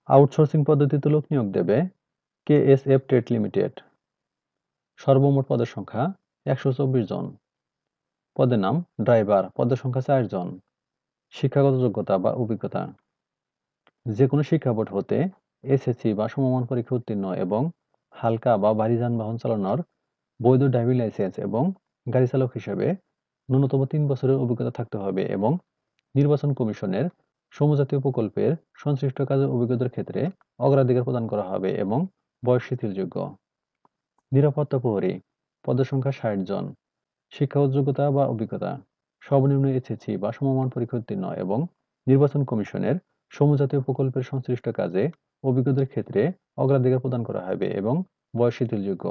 Outsourcing পদ্ধতিতে লোক নিয়োগ দেবে কেএসএফ ট্রেড লিমিটেড। সর্বমোট পদের সংখ্যা ১২৪ জন। পদের নাম ড্রাইভার, পদের সংখ্যা ৪ জন। শিক্ষাগত যোগ্যতা বা অভিজ্ঞতা, যে কোনো শিক্ষা বোর্ড হতে এসএসসি বা সমমান পরীক্ষা উত্তীর্ণ এবং হালকা বা ভারী যানবাহন চালানোর বৈধ ড্রাইভিং লাইসেন্স এবং গাড়ি চালক হিসেবে ন্যূনতম ৩ বছরের অভিজ্ঞতা থাকতে হবে এবং নির্বাচন কমিশনের সমজাতীয় প্রকল্পের সংশ্লিষ্ট কাজের অভিজ্ঞতার ক্ষেত্রে অগ্রাধিকার প্রদান করা হবে এবং বয়স শিথিলযোগ্য। নিরাপত্তা প্রহরী, পদের সংখ্যা ৬০ জন। শিক্ষাগত যোগ্যতা বা অভিজ্ঞতা, সর্বনিম্ন এসএসসি বা সমমান পরীক্ষা উত্তীর্ণ এবং নির্বাচন কমিশনের সমজাতীয় প্রকল্পের সংশ্লিষ্ট কাজে অভিজ্ঞতার ক্ষেত্রে অগ্রাধিকার প্রদান করা হবে এবং বয়স শিথিলযোগ্য।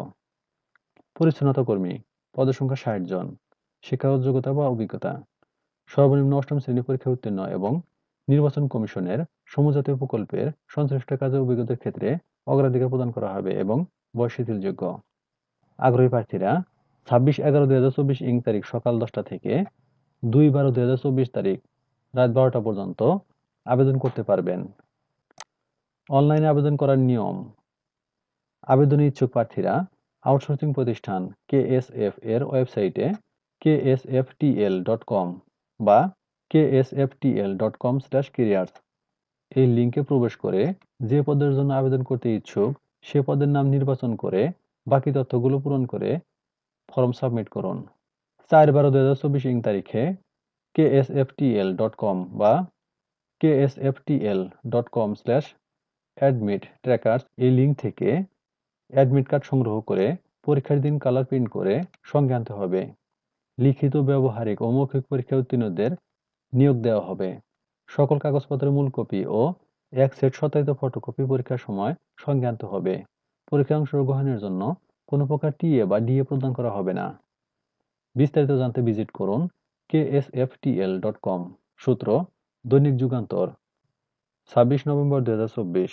পরিচ্ছন্নতা কর্মী, পদের সংখ্যা ৬০ জন। শিক্ষাগত যোগ্যতা বা অভিজ্ঞতা, সর্বনিম্ন অষ্টম শ্রেণী পরীক্ষা উত্তীর্ণ এবং নির্বাচন কমিশনের সমজাতীয় প্রকল্পের সংশ্লিষ্ট কাজে অভিজ্ঞতার ক্ষেত্রে অগ্রাধিকার প্রদান করা হবে এবং বয়স শিথিলযোগ্য। আগ্রহী প্রার্থীরা ২৬/১১/২০২৪ ইং তারিখ সকাল ১০টা থেকে ২/১২/২০২৪ তারিখ রাত ১২টা পর্যন্ত আবেদন করতে পারবেন। অনলাইনে আবেদন করার নিয়ম। আবেদনে ইচ্ছুক প্রার্থীরা আউটসোর্সিং প্রতিষ্ঠান কেএসএফ এর ওয়েবসাইটে ksftl.com বা ksftl.com/careers এই লিঙ্কে প্রবেশ করে যে পদের জন্য আবেদন করতে ইচ্ছুক সে পদের নাম নির্বাচন করে বাকি তথ্যগুলো পূরণ করে ফর্ম সাবমিট করুন। ৪/১২/২০২৪ ইং তারিখে ksftl.com বা ksftl.com/admittrackers এই লিঙ্ক থেকে অ্যাডমিট কার্ড সংগ্রহ করে পরীক্ষার দিন কালার প্রিন্ট করে সঙ্গে আনতে হবে। লিখিত, ব্যবহারিক ও মৌখিক পরীক্ষায় উত্তীর্ণদের নিয়োগ দেওয়া হবে। সকল কাগজপত্রের মূল কপি ও এক সেট সত্যায়িত ফটোকপি পরীক্ষার সময় সঙ্গে আনতে হবে। পরীক্ষায় অংশগ্রহণের জন্য কোনো প্রকার টিএ বা ডিএ প্রদান করা হবে না। বিস্তারিত জানতে ভিজিট করুন ksftl.com। সূত্র দৈনিক যুগান্তর ২৬ নভেম্বর ২০২৪।